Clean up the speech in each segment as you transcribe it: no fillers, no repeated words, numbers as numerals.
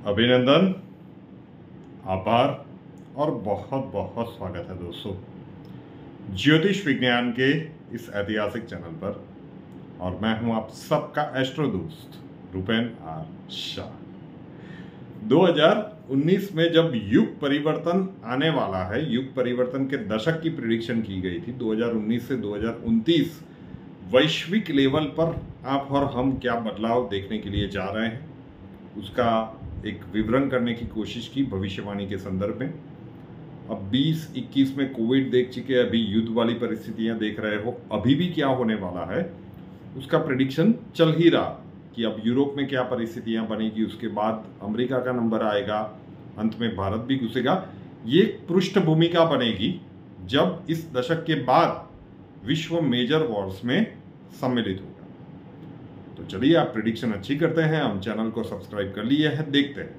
अभिनंदन, आभार और बहुत बहुत स्वागत है दोस्तों ज्योतिष विज्ञान के इस ऐतिहासिक चैनल पर। और मैं हूं आप सबका एस्ट्रो दोस्त रूपेन आर शाह। 2019 में जब युग परिवर्तन आने वाला है, युग परिवर्तन के दशक की प्रिडिक्शन की गई थी। 2019 से 2029 वैश्विक लेवल पर आप और हम क्या बदलाव देखने के लिए जा रहे हैं, उसका एक विवरण करने की कोशिश की भविष्यवाणी के संदर्भ में। अब 2021 में कोविड देख चुके, अभी युद्ध वाली परिस्थितियां देख रहे हो, अभी भी क्या होने वाला है उसका प्रेडिक्शन चल ही रहा कि अब यूरोप में क्या परिस्थितियां बनेगी, उसके बाद अमेरिका का नंबर आएगा, अंत में भारत भी घुसेगा। ये पृष्ठभूमि का बनेगी जब इस दशक के बाद विश्व मेजर वॉर्स में सम्मिलित होगा। तो चलिए, आप प्रेडिक्शन अच्छी करते हैं, हम चैनल को सब्सक्राइब कर लिए हैं, देखते हैं।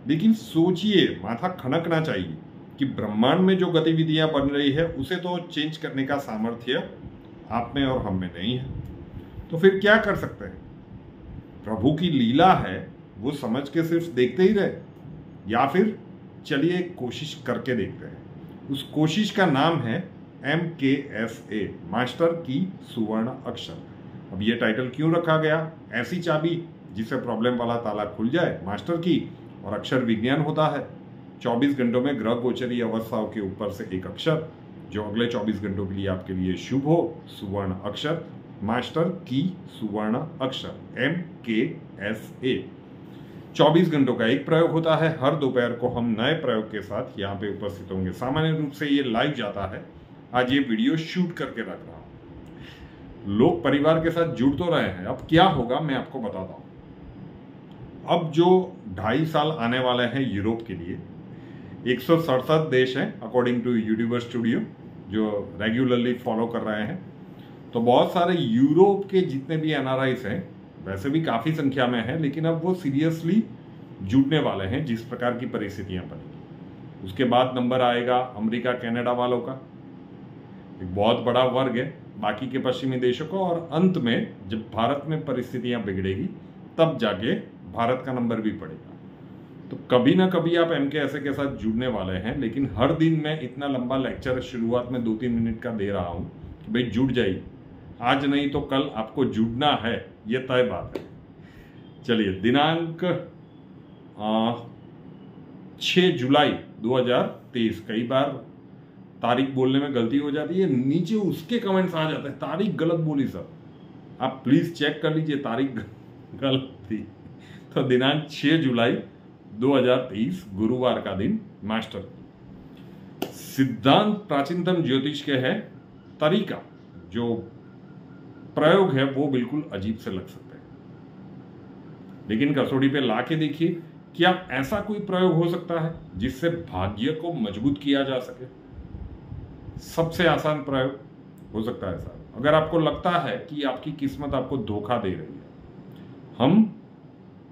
लेकिन सोचिए, माथा खनकना चाहिए कि ब्रह्मांड में जो गतिविधियां बन रही है उसे तो चेंज करने का सामर्थ्य आप में और हम में नहीं है। तो फिर क्या कर सकते हैं? प्रभु की लीला है, वो समझ के सिर्फ देखते ही रहे, या फिर चलिए कोशिश करके देखते हैं। उस कोशिश का नाम है MKSA, मास्टर की सुवर्ण अक्षर। अब ये टाइटल क्यों रखा गया? ऐसी चाबी जिससे प्रॉब्लम वाला ताला खुल जाए, मास्टर की, और अक्षर विज्ञान होता है 24 घंटों में ग्रह गोचरीय अवस्थाओं के ऊपर से एक अक्षर जो अगले 24 घंटों के लिए आपके लिए शुभ हो, सुवर्ण अक्षर, मास्टर की सुवर्ण अक्षर MKSA। 24 घंटों का एक प्रयोग होता है। हर दोपहर को हम नए प्रयोग के साथ यहाँ पे उपस्थित होंगे। सामान्य रूप से ये लाइव जाता है, आज ये वीडियो शूट करके रख रहा हूँ। लोग परिवार के साथ जुड़ तो रहे हैं, अब क्या होगा मैं आपको बताता हूं। अब जो 2.5 साल आने वाले हैं यूरोप के लिए, 167 देश हैं अकॉर्डिंग टू यूनिवर्स स्टूडियो जो रेगुलरली फॉलो कर रहे हैं। तो बहुत सारे यूरोप के जितने भी NRIs हैं, वैसे भी काफी संख्या में हैं, लेकिन अब वो सीरियसली जुड़ने वाले हैं जिस प्रकार की परिस्थितियां बनेगी। उसके बाद नंबर आएगा अमेरिका कनाडा वालों का, एक बहुत बड़ा वर्ग है, बाकी के पश्चिमी देशों को, और अंत में जब भारत में परिस्थितियां बिगड़ेगी तब जाके भारत का नंबर भी पड़ेगा। तो कभी ना कभी आप MKSA के साथ जुड़ने वाले हैं। लेकिन हर दिन मैं इतना लंबा लेक्चर शुरुआत में 2-3 मिनट का दे रहा हूं कि भाई जुड़ जाइए, आज नहीं तो कल आपको जुड़ना है, ये तय बात है। चलिए, दिनांक 6 जुलाई 2023। कई बार तारीख बोलने में गलती हो जाती है, नीचे उसके कमेंट्स आ जाते हैं तारीख गलत बोली सर। आप प्लीज चेक कर लीजिए, तारीख गलत थी। तो दिनांक 6 जुलाई 2023 गुरुवार का दिन, मास्टर। सिद्धांत प्राचीनतम ज्योतिष के है, तरीका जो प्रयोग है वो बिल्कुल अजीब से लग सकते हैं, लेकिन कसौटी पे ला के देखिए, क्या ऐसा कोई प्रयोग हो सकता है जिससे भाग्य को मजबूत किया जा सके? सबसे आसान प्रयोग हो सकता है साहब। अगर आपको लगता है कि आपकी किस्मत आपको धोखा दे रही है, हम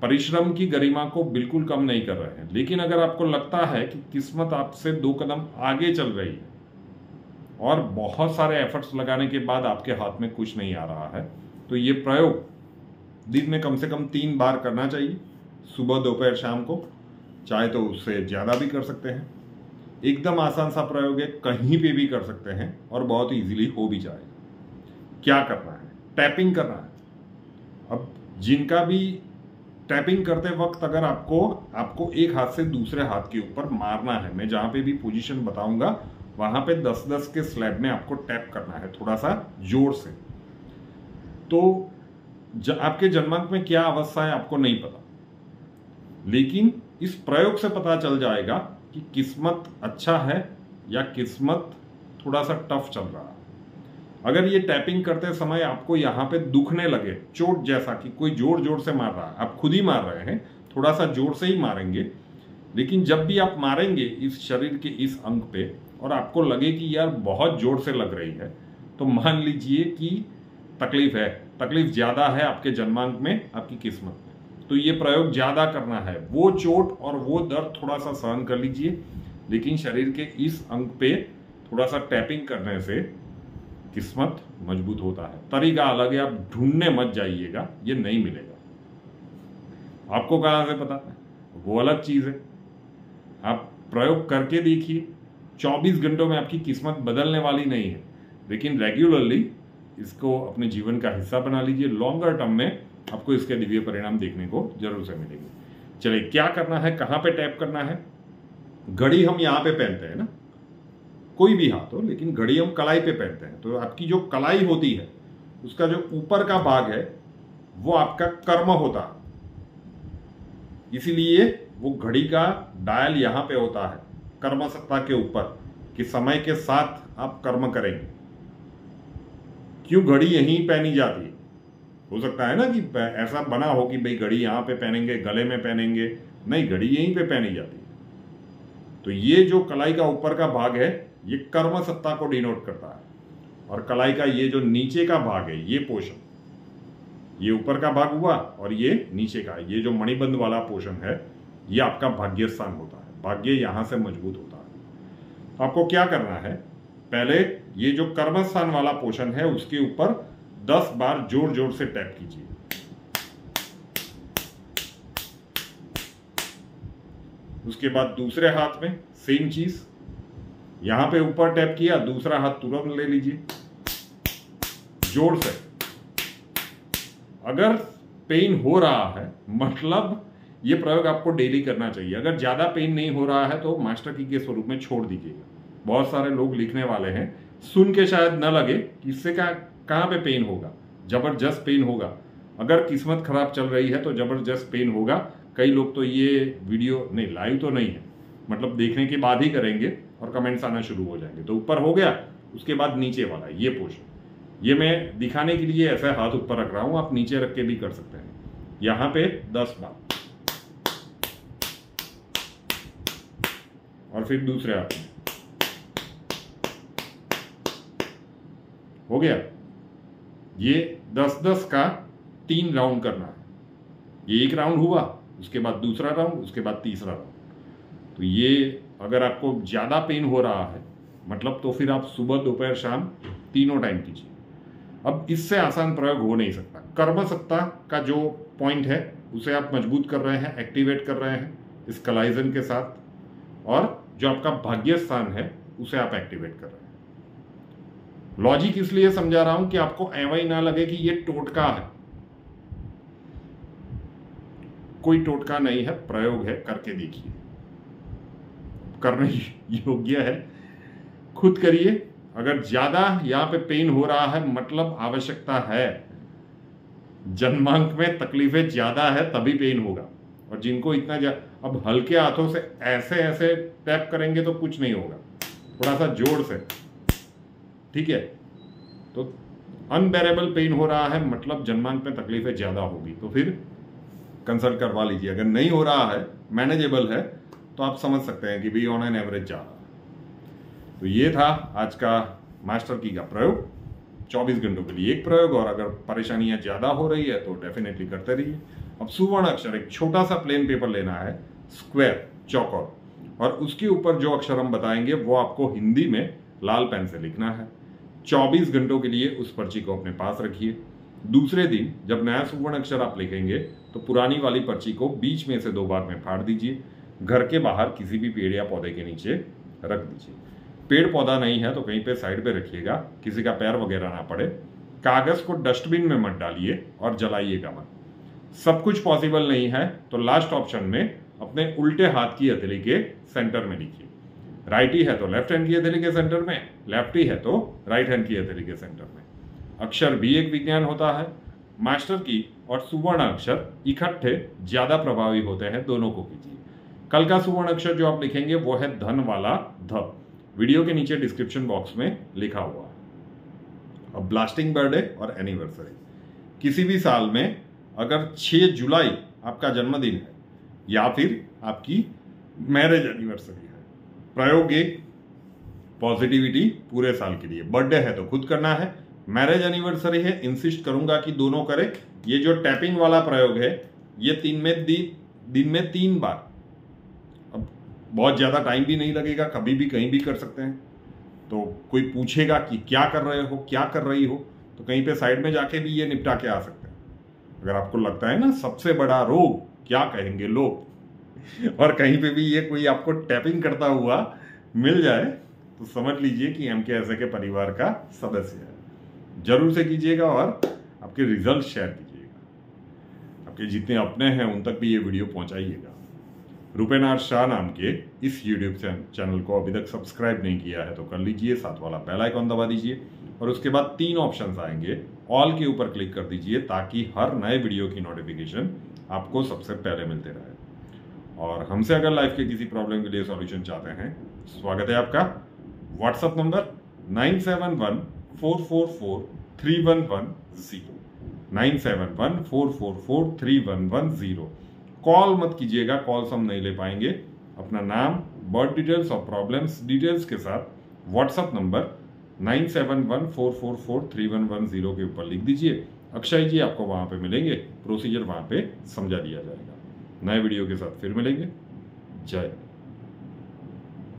परिश्रम की गरिमा को बिल्कुल कम नहीं कर रहे हैं, लेकिन अगर आपको लगता है कि किस्मत आपसे 2 कदम आगे चल रही है और बहुत सारे एफर्ट्स लगाने के बाद आपके हाथ में कुछ नहीं आ रहा है, तो ये प्रयोग दिन में कम से कम 3 बार करना चाहिए, सुबह, दोपहर, शाम को। चाहे तो उससे ज्यादा भी कर सकते हैं। एकदम आसान सा प्रयोग है, कहीं पे भी कर सकते हैं और बहुत इजीली हो भी जाएगा। क्या करना है? टैपिंग करना है। अब जिनका भी टैपिंग करते वक्त अगर आपको एक हाथ से दूसरे हाथ के ऊपर मारना है, मैं जहां पे भी पोजीशन बताऊंगा वहां पे 10-10 के स्लैब में आपको टैप करना है, थोड़ा सा जोर से। तो आपके जन्मांक में क्या अवस्था है आपको नहीं पता, लेकिन इस प्रयोग से पता चल जाएगा कि किस्मत अच्छा है या किस्मत थोड़ा सा टफ चल रहा है। अगर ये टैपिंग करते समय आपको यहाँ पे दुखने लगे, चोट जैसा कि कोई जोर जोर से मार रहा है, आप खुद ही मार रहे हैं, थोड़ा सा जोर से ही मारेंगे, लेकिन जब भी आप मारेंगे इस शरीर के इस अंग पे और आपको लगे कि यार बहुत जोर से लग रही है, तो मान लीजिए कि तकलीफ है, तकलीफ ज्यादा है आपके जन्मांक में, आपकी किस्मत में। तो ये प्रयोग ज्यादा करना है, वो चोट और वो दर्द थोड़ा सा सहन कर लीजिए, लेकिन शरीर के इस अंग पे थोड़ा सा टैपिंग करने से किस्मत मजबूत होता है। तरीका अलग है, आप ढूंढने मत जाइएगा, ये नहीं मिलेगा। आपको कहां से पता? वो अलग चीज है। आप प्रयोग करके देखिए, 24 घंटों में आपकी किस्मत बदलने वाली नहीं है, लेकिन रेगुलरली इसको अपने जीवन का हिस्सा बना लीजिए। लॉन्गर टर्म में आपको इसके दिव्य परिणाम देखने को जरूर से मिलेंगे। चलिए, क्या करना है, कहां पे टैप करना है। घड़ी हम यहां पे पहनते हैं ना, कोई भी हाथ हो, लेकिन घड़ी हम कलाई पे पहनते हैं। तो आपकी जो कलाई होती है उसका जो ऊपर का भाग है वो आपका कर्म होता है, इसीलिए वो घड़ी का डायल यहां पे होता है कर्म सत्ता के ऊपर, कि समय के साथ आप कर्म करेंगे। क्यों घड़ी यहीं पहनी जाती है? हो सकता है ना कि ऐसा बना हो कि भाई घड़ी यहां पे पहनेंगे, गले में पहनेंगे, नहीं, घड़ी यहीं पे पहनी जाती है। तो ये जो कलाई का ऊपर का भाग है ये कर्म सत्ता को डिनोट करता है, और कलाई का ये जो नीचे का भाग है, ये पोर्शन, ये ऊपर का भाग हुआ और ये नीचे का, ये जो मणिबंध वाला पोर्शन है, ये आपका भाग्य स्थान होता है। भाग्य यहां से मजबूत होता है। तो आपको क्या करना है, पहले ये जो कर्म स्थान वाला पोर्शन है उसके ऊपर 10 बार जोर जोर से टैप कीजिए। उसके बाद दूसरे हाथ में सेम चीज, यहां पे ऊपर टैप किया, दूसरा हाथ तुरंत ले लीजिए जोर से। अगर पेन हो रहा है मतलब ये प्रयोग आपको डेली करना चाहिए। अगर ज्यादा पेन नहीं हो रहा है तो मास्टर की के स्वरूप में छोड़ दीजिएगा। बहुत सारे लोग लिखने वाले हैं, सुन के शायद न लगे कि इससे कहां पे पेन होगा, जबरदस्त पेन होगा। अगर किस्मत खराब चल रही है तो जबरदस्त पेन होगा। कई लोग तो ये वीडियो नहीं, लाइव तो नहीं है, मतलब देखने के बाद ही करेंगे और कमेंट्स आना शुरू हो जाएंगे। तो ऊपर हो गया, उसके बाद नीचे वाला ये पोर्शन, ये मैं दिखाने के लिए ऐसा हाथ ऊपर रख रहा हूं, आप नीचे रख के भी कर सकते हैं। यहां पे 10 बार, और फिर दूसरे हाथ में हो गया। ये 10-10 का 3 राउंड करना है। ये एक राउंड हुआ, उसके बाद दूसरा राउंड, उसके बाद तीसरा राउंड। तो ये अगर आपको ज्यादा पेन हो रहा है मतलब, तो फिर आप सुबह दोपहर शाम तीनों टाइम कीजिए। अब इससे आसान प्रयोग हो नहीं सकता। कर्म सत्ता का जो पॉइंट है उसे आप मजबूत कर रहे हैं, एक्टिवेट कर रहे हैं इस कलाइजन के साथ, और जो आपका भाग्य स्थान है उसे आप एक्टिवेट कर रहे हैं। लॉजिक इसलिए समझा रहा हूं कि आपको ऐवा ही ना लगे कि ये टोटका है। कोई टोटका नहीं है, प्रयोग है, करके देखिए, करने योग्य है, खुद करिए। अगर ज्यादा यहां पे पेन हो रहा है मतलब आवश्यकता है, जन्मांक में तकलीफें ज्यादा है तभी पेन होगा। और जिनको इतना अब हल्के हाथों से ऐसे ऐसे टैप करेंगे तो कुछ नहीं होगा, थोड़ा सा जोर से, ठीक है। तो अनबेरेबल पेन हो रहा है मतलब जन्मांक में तकलीफें ज्यादा होगी, तो फिर कंसल्ट करवा लीजिए। अगर नहीं हो रहा है, मैनेजेबल है, तो आप समझ सकते हैं कि भाई ऑन एन एवरेज जा रहा है। तो ये था आज का मास्टर की का प्रयोग, 24 घंटों के लिए एक प्रयोग। और अगर परेशानियां ज्यादा हो रही है तो डेफिनेटली करते रहिए। अब सुवर्ण अक्षर, एक छोटा सा प्लेन पेपर लेना है, स्क्वायर, चौकोर, और उसके ऊपर जो अक्षर हम बताएंगे वो आपको हिंदी में लाल पेन से लिखना है। 24 घंटों के लिए उस पर्ची को अपने पास रखिए। दूसरे दिन जब नया सुवर्ण अक्षर आप लिखेंगे तो पुरानी वाली पर्ची को बीच में से 2 बार में फाड़ दीजिए। घर के बाहर किसी भी पेड़ या पौधे के नीचे रख दीजिए। पेड़ पौधा नहीं है तो कहीं पे साइड पे रखिएगा, किसी का पैर वगैरह ना पड़े। कागज को डस्टबिन में मत डालिए और जलाइएगा मत। सब कुछ पॉसिबल नहीं है तो लास्ट ऑप्शन में अपने उल्टे हाथ की हथेली के सेंटर में लिखिए। राइटी है तो लेफ्ट हैंड की हथेली के सेंटर में, लेफ्टी है तो राइट हैंड की हथेली के सेंटर में। अक्षर भी एक विज्ञान होता है। मास्टर की और सुवर्ण अक्षर इकट्ठे ज्यादा प्रभावी होते हैं, दोनों को कीजिए। कल का सुवर्ण अक्षर जो आप लिखेंगे वो है धन वाला ध, वीडियो के नीचे डिस्क्रिप्शन बॉक्स में लिखा हुआ है। अब ब्लास्टिंग बर्थडे और एनिवर्सरी, किसी भी साल में अगर 6 जुलाई आपका जन्मदिन है या फिर आपकी मैरिज एनिवर्सरी है, प्रयोग एक, पॉजिटिविटी पूरे साल के लिए। बर्थडे है तो खुद करना है, मैरिज एनिवर्सरी है इंसिस्ट करूंगा कि दोनों करें। ये जो टैपिंग वाला प्रयोग है ये दिन में 3 बार, अब बहुत ज्यादा टाइम भी नहीं लगेगा, कभी भी कहीं भी कर सकते हैं। तो कोई पूछेगा कि क्या कर रहे हो, क्या कर रही हो, तो कहीं पे साइड में जाके भी ये निपटा के आ सकते हैं। अगर आपको लगता है ना सबसे बड़ा रोग क्या कहेंगे लोग, और कहीं पे भी ये कोई आपको टैपिंग करता हुआ मिल जाए तो समझ लीजिए कि MKSA के परिवार का सदस्य है। जरूर से कीजिएगा और आपके रिजल्ट शेयर कीजिएगा। आपके जितने अपने हैं उन तक भी ये वीडियो पहुंचाइएगा। रूपेनाथ शाह नाम के इस यूट्यूब चैनल को अभी तक सब्सक्राइब नहीं किया है तो कर लीजिए, साथ वाला बेल आइकॉन दबा दीजिए और उसके बाद 3 ऑप्शंस आएंगे, ऑल के ऊपर क्लिक कर दीजिए ताकि हर नए वीडियो की नोटिफिकेशन आपको सबसे पहले मिलते रहे। और हमसे अगर लाइफ के किसी प्रॉब्लम के लिए सॉल्यूशन चाहते हैं, स्वागत है आपका। WhatsApp number 9714443110, 9714443110। कॉल मत कीजिएगा, कॉल्स हम नहीं ले पाएंगे। अपना नाम, बर्थ डिटेल्स और प्रॉब्लम्स डिटेल्स के साथ व्हाट्सएप नंबर 9714443110 के ऊपर लिख दीजिए। अक्षय जी आपको वहां पे मिलेंगे, प्रोसीजर वहां पे समझा दिया जाएगा। नए वीडियो के साथ फिर मिलेंगे। जय।